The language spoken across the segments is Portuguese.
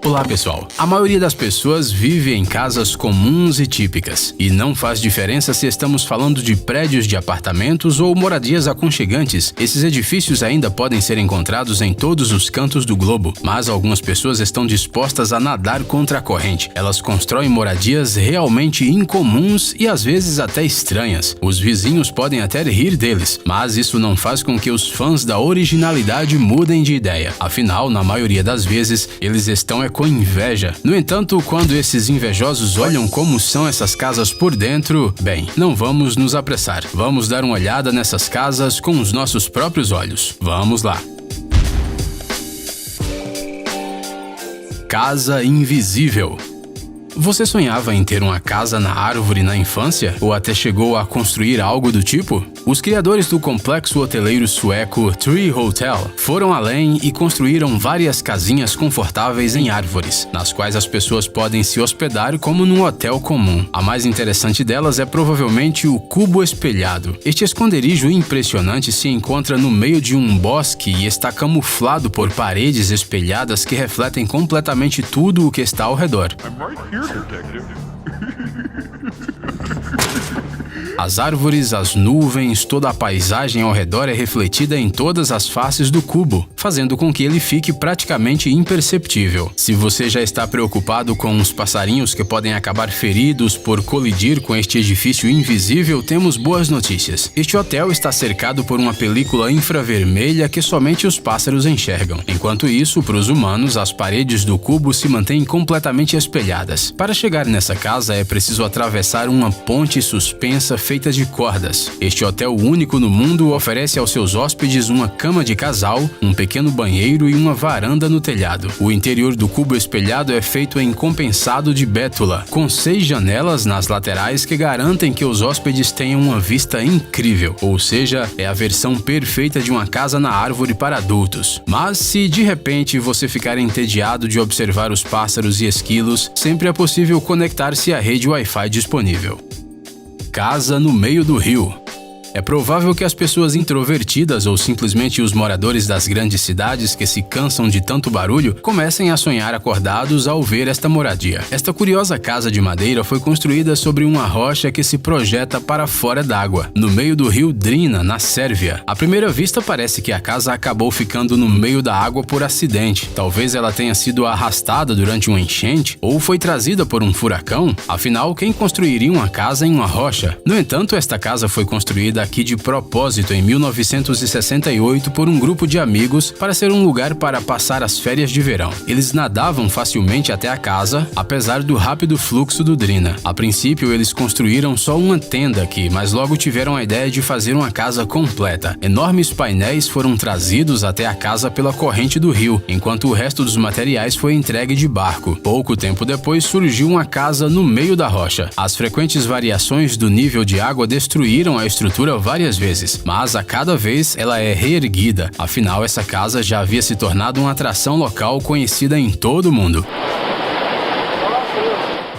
Olá pessoal, a maioria das pessoas vive em casas comuns e típicas, e não faz diferença se estamos falando de prédios de apartamentos ou moradias aconchegantes. Esses edifícios ainda podem ser encontrados em todos os cantos do globo, mas algumas pessoas estão dispostas a nadar contra a corrente. Elas constroem moradias realmente incomuns e às vezes até estranhas. Os vizinhos podem até rir deles, mas isso não faz com que os fãs da originalidade mudem de ideia. Afinal, na maioria das vezes, eles estão com inveja. No entanto, quando esses invejosos olham como são essas casas por dentro, bem, não vamos nos apressar. Vamos dar uma olhada nessas casas com os nossos próprios olhos. Vamos lá! Casa invisível. Você sonhava em ter uma casa na árvore na infância? Ou até chegou a construir algo do tipo? Os criadores do complexo hoteleiro sueco Tree Hotel foram além e construíram várias casinhas confortáveis em árvores, nas quais as pessoas podem se hospedar como num hotel comum. A mais interessante delas é provavelmente o cubo espelhado. Este esconderijo impressionante se encontra no meio de um bosque e está camuflado por paredes espelhadas que refletem completamente tudo o que está ao redor. As árvores, as nuvens, toda a paisagem ao redor é refletida em todas as faces do cubo, fazendo com que ele fique praticamente imperceptível. Se você já está preocupado com os passarinhos que podem acabar feridos por colidir com este edifício invisível, temos boas notícias. Este hotel está cercado por uma película infravermelha que somente os pássaros enxergam. Enquanto isso, para os humanos, as paredes do cubo se mantêm completamente espelhadas. Para chegar nessa casa é preciso atravessar uma ponte suspensa feita de cordas. Este hotel único no mundo oferece aos seus hóspedes uma cama de casal, um pequeno banheiro e uma varanda no telhado. O interior do cubo espelhado é feito em compensado de bétula, com 6 janelas nas laterais que garantem que os hóspedes tenham uma vista incrível, ou seja, é a versão perfeita de uma casa na árvore para adultos. Mas se de repente você ficar entediado de observar os pássaros e esquilos, sempre é possível conectar-se à rede Wi-Fi disponível. Casa no meio do rio. É provável que as pessoas introvertidas ou simplesmente os moradores das grandes cidades que se cansam de tanto barulho comecem a sonhar acordados ao ver esta moradia. Esta curiosa casa de madeira foi construída sobre uma rocha que se projeta para fora d'água, no meio do rio Drina, na Sérvia. À primeira vista parece que a casa acabou ficando no meio da água por acidente. Talvez ela tenha sido arrastada durante uma enchente ou foi trazida por um furacão. Afinal, quem construiria uma casa em uma rocha? No entanto, esta casa foi construída aqui de propósito em 1968 por um grupo de amigos para ser um lugar para passar as férias de verão. Eles nadavam facilmente até a casa, apesar do rápido fluxo do Drina. A princípio, eles construíram só uma tenda aqui, mas logo tiveram a ideia de fazer uma casa completa. Enormes painéis foram trazidos até a casa pela corrente do rio, enquanto o resto dos materiais foi entregue de barco. Pouco tempo depois, surgiu uma casa no meio da rocha. As frequentes variações do nível de água destruíram a estrutura várias vezes, mas a cada vez ela é reerguida. Afinal, essa casa já havia se tornado uma atração local conhecida em todo o mundo.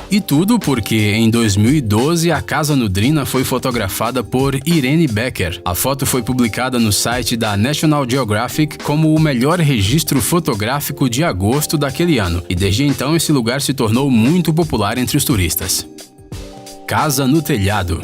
E tudo porque, em 2012, a casa no Drina foi fotografada por Irene Becker. A foto foi publicada no site da National Geographic como o melhor registro fotográfico de agosto daquele ano, e desde então esse lugar se tornou muito popular entre os turistas. Casa no telhado.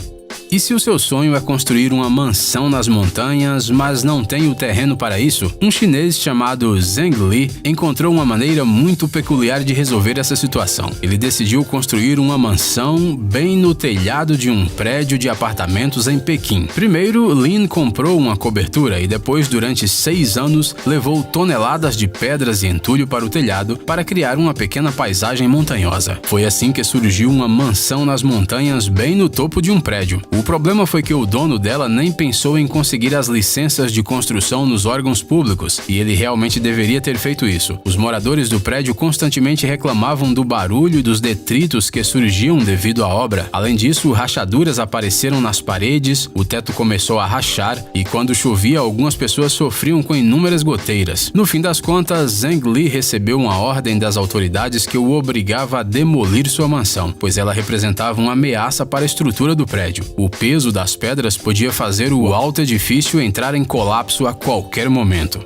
E se o seu sonho é construir uma mansão nas montanhas, mas não tem o terreno para isso? Um chinês chamado Zheng Li encontrou uma maneira muito peculiar de resolver essa situação. Ele decidiu construir uma mansão bem no telhado de um prédio de apartamentos em Pequim. Primeiro, Lin comprou uma cobertura e depois, durante 6 anos, levou toneladas de pedras e entulho para o telhado para criar uma pequena paisagem montanhosa. Foi assim que surgiu uma mansão nas montanhas bem no topo de um prédio. O problema foi que o dono dela nem pensou em conseguir as licenças de construção nos órgãos públicos, e ele realmente deveria ter feito isso. Os moradores do prédio constantemente reclamavam do barulho e dos detritos que surgiam devido à obra. Além disso, rachaduras apareceram nas paredes, o teto começou a rachar, e quando chovia, algumas pessoas sofriam com inúmeras goteiras. No fim das contas, Zheng Li recebeu uma ordem das autoridades que o obrigava a demolir sua mansão, pois ela representava uma ameaça para a estrutura do prédio. O peso das pedras podia fazer o alto edifício entrar em colapso a qualquer momento.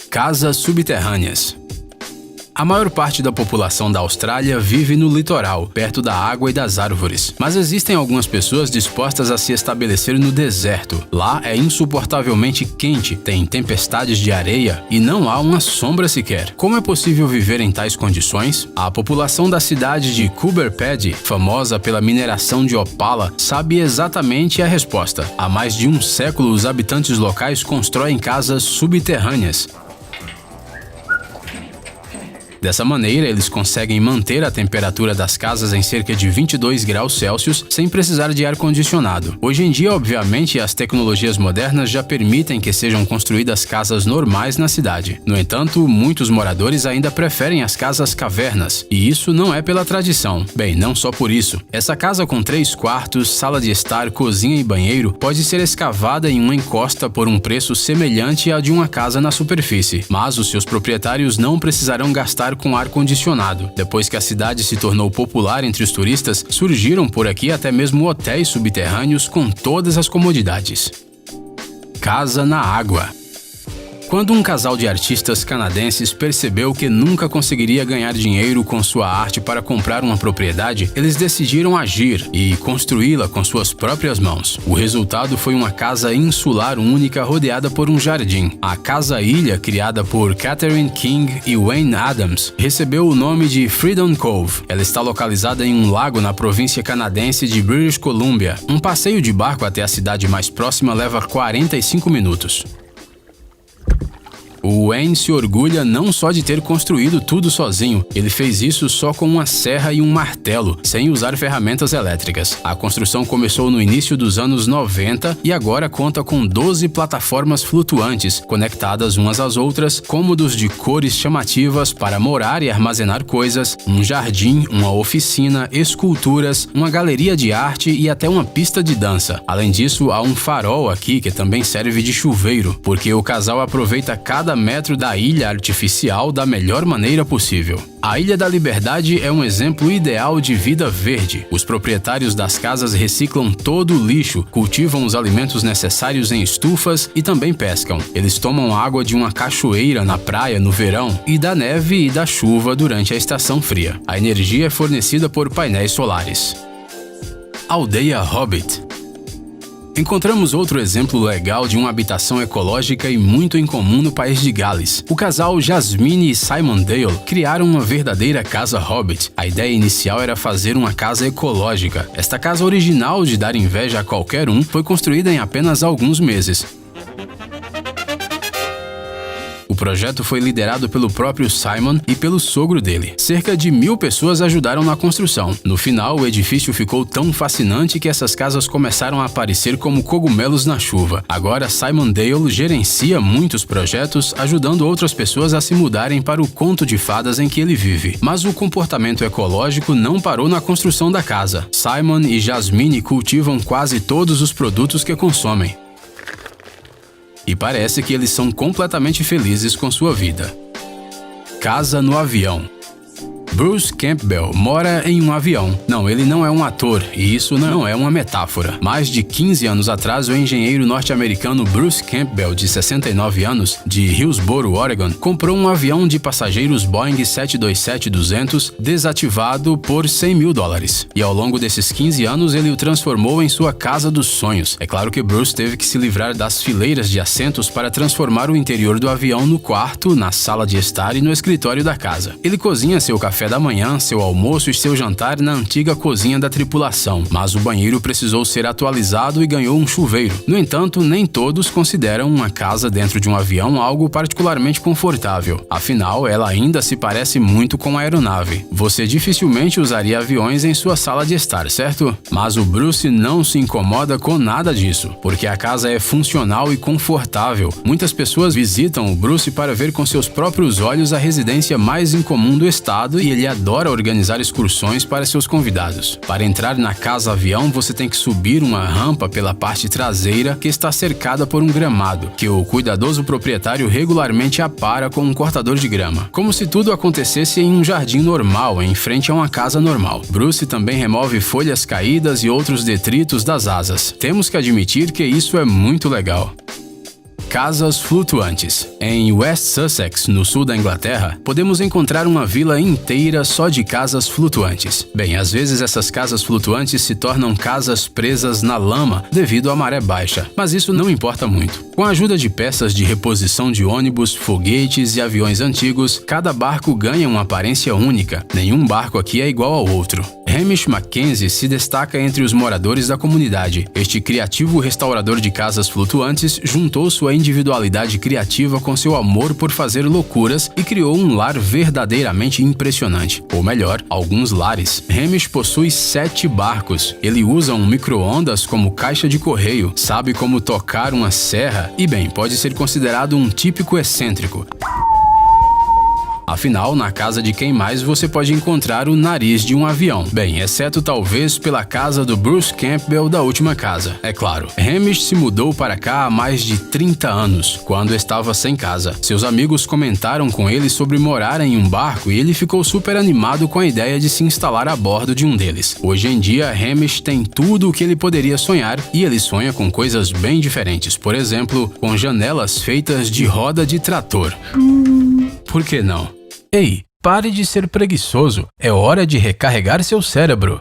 Casas subterrâneas. A maior parte da população da Austrália vive no litoral, perto da água e das árvores. Mas existem algumas pessoas dispostas a se estabelecer no deserto. Lá é insuportavelmente quente, tem tempestades de areia e não há uma sombra sequer. Como é possível viver em tais condições? A população da cidade de Coober Pedy, famosa pela mineração de opala, sabe exatamente a resposta. Há mais de um século, os habitantes locais constroem casas subterrâneas. Dessa maneira, eles conseguem manter a temperatura das casas em cerca de 22 graus Celsius sem precisar de ar-condicionado. Hoje em dia, obviamente, as tecnologias modernas já permitem que sejam construídas casas normais na cidade. No entanto, muitos moradores ainda preferem as casas cavernas, e isso não é pela tradição. Bem, não só por isso. Essa casa com 3 quartos, sala de estar, cozinha e banheiro pode ser escavada em uma encosta por um preço semelhante ao de uma casa na superfície, mas os seus proprietários não precisarão gastar com ar-condicionado. Depois que a cidade se tornou popular entre os turistas, surgiram por aqui até mesmo hotéis subterrâneos com todas as comodidades. Casa na água. Quando um casal de artistas canadenses percebeu que nunca conseguiria ganhar dinheiro com sua arte para comprar uma propriedade, eles decidiram agir e construí-la com suas próprias mãos. O resultado foi uma casa insular única rodeada por um jardim. A Casa Ilha, criada por Catherine King e Wayne Adams, recebeu o nome de Freedom Cove. Ela está localizada em um lago na província canadense de British Columbia. Um passeio de barco até a cidade mais próxima leva 45 minutos. O Wayne se orgulha não só de ter construído tudo sozinho, ele fez isso só com uma serra e um martelo, sem usar ferramentas elétricas. A construção começou no início dos anos 90 e agora conta com 12 plataformas flutuantes, conectadas umas às outras, cômodos de cores chamativas para morar e armazenar coisas, um jardim, uma oficina, esculturas, uma galeria de arte e até uma pista de dança. Além disso, há um farol aqui que também serve de chuveiro, porque o casal aproveita cada metro da ilha artificial da melhor maneira possível. A Ilha da Liberdade é um exemplo ideal de vida verde. Os proprietários das casas reciclam todo o lixo, cultivam os alimentos necessários em estufas e também pescam. Eles tomam água de uma cachoeira na praia no verão e da neve e da chuva durante a estação fria. A energia é fornecida por painéis solares. Aldeia Hobbit. Encontramos outro exemplo legal de uma habitação ecológica e muito incomum no país de Gales. O casal Jasmine e Simon Dale criaram uma verdadeira casa Hobbit. A ideia inicial era fazer uma casa ecológica. Esta casa original de dar inveja a qualquer um foi construída em apenas alguns meses. O projeto foi liderado pelo próprio Simon e pelo sogro dele. Cerca de 1000 pessoas ajudaram na construção. No final, o edifício ficou tão fascinante que essas casas começaram a aparecer como cogumelos na chuva. Agora, Simon Dale gerencia muitos projetos, ajudando outras pessoas a se mudarem para o conto de fadas em que ele vive. Mas o comportamento ecológico não parou na construção da casa. Simon e Jasmine cultivam quase todos os produtos que consomem. E parece que eles são completamente felizes com sua vida. Casa no avião. Bruce Campbell mora em um avião. Não, ele não é um ator, e isso não é uma metáfora. Mais de 15 anos atrás, o engenheiro norte-americano Bruce Campbell, de 69 anos, de Hillsboro, Oregon, comprou um avião de passageiros Boeing 727-200 desativado por $100 mil. E ao longo desses 15 anos, ele o transformou em sua casa dos sonhos. É claro que Bruce teve que se livrar das fileiras de assentos para transformar o interior do avião no quarto, na sala de estar e no escritório da casa. Ele cozinha seu café da manhã, seu almoço e seu jantar na antiga cozinha da tripulação, mas o banheiro precisou ser atualizado e ganhou um chuveiro. No entanto, nem todos consideram uma casa dentro de um avião algo particularmente confortável. Afinal, ela ainda se parece muito com a aeronave. Você dificilmente usaria aviões em sua sala de estar, certo? Mas o Bruce não se incomoda com nada disso, porque a casa é funcional e confortável. Muitas pessoas visitam o Bruce para ver com seus próprios olhos a residência mais incomum do estado e ele adora organizar excursões para seus convidados. Para entrar na casa avião, você tem que subir uma rampa pela parte traseira que está cercada por um gramado, que o cuidadoso proprietário regularmente apara com um cortador de grama. Como se tudo acontecesse em um jardim normal, em frente a uma casa normal. Bruce também remove folhas caídas e outros detritos das asas. Temos que admitir que isso é muito legal. casas flutuantes. Em West Sussex, no sul da Inglaterra, podemos encontrar uma vila inteira só de casas flutuantes. Bem, às vezes essas casas flutuantes se tornam casas presas na lama devido à maré baixa, mas isso não importa muito. Com a ajuda de peças de reposição de ônibus, foguetes e aviões antigos, cada barco ganha uma aparência única. Nenhum barco aqui é igual ao outro. Hamish Mackenzie se destaca entre os moradores da comunidade. Este criativo restaurador de casas flutuantes juntou sua individualidade criativa com seu amor por fazer loucuras e criou um lar verdadeiramente impressionante. Ou melhor, alguns lares. Hamish possui 7 barcos. Ele usa um micro-ondas como caixa de correio, sabe como tocar uma serra e, bem, pode ser considerado um típico excêntrico. Afinal, na casa de quem mais você pode encontrar o nariz de um avião? Bem, exceto talvez pela casa do Bruce Campbell da última casa, é claro. Hamish se mudou para cá há mais de 30 anos, quando estava sem casa. Seus amigos comentaram com ele sobre morar em um barco e ele ficou super animado com a ideia de se instalar a bordo de um deles. Hoje em dia, Hamish tem tudo o que ele poderia sonhar e ele sonha com coisas bem diferentes, por exemplo, com janelas feitas de roda de trator. Por que não? Ei, pare de ser preguiçoso, é hora de recarregar seu cérebro.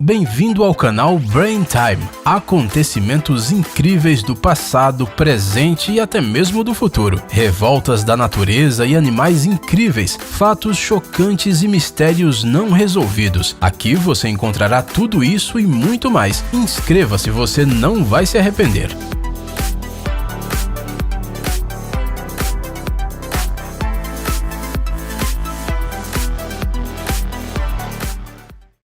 Bem-vindo ao canal Brain Time. Acontecimentos incríveis do passado, presente e até mesmo do futuro. Revoltas da natureza e animais incríveis, fatos chocantes e mistérios não resolvidos. Aqui você encontrará tudo isso e muito mais. Inscreva-se, você não vai se arrepender.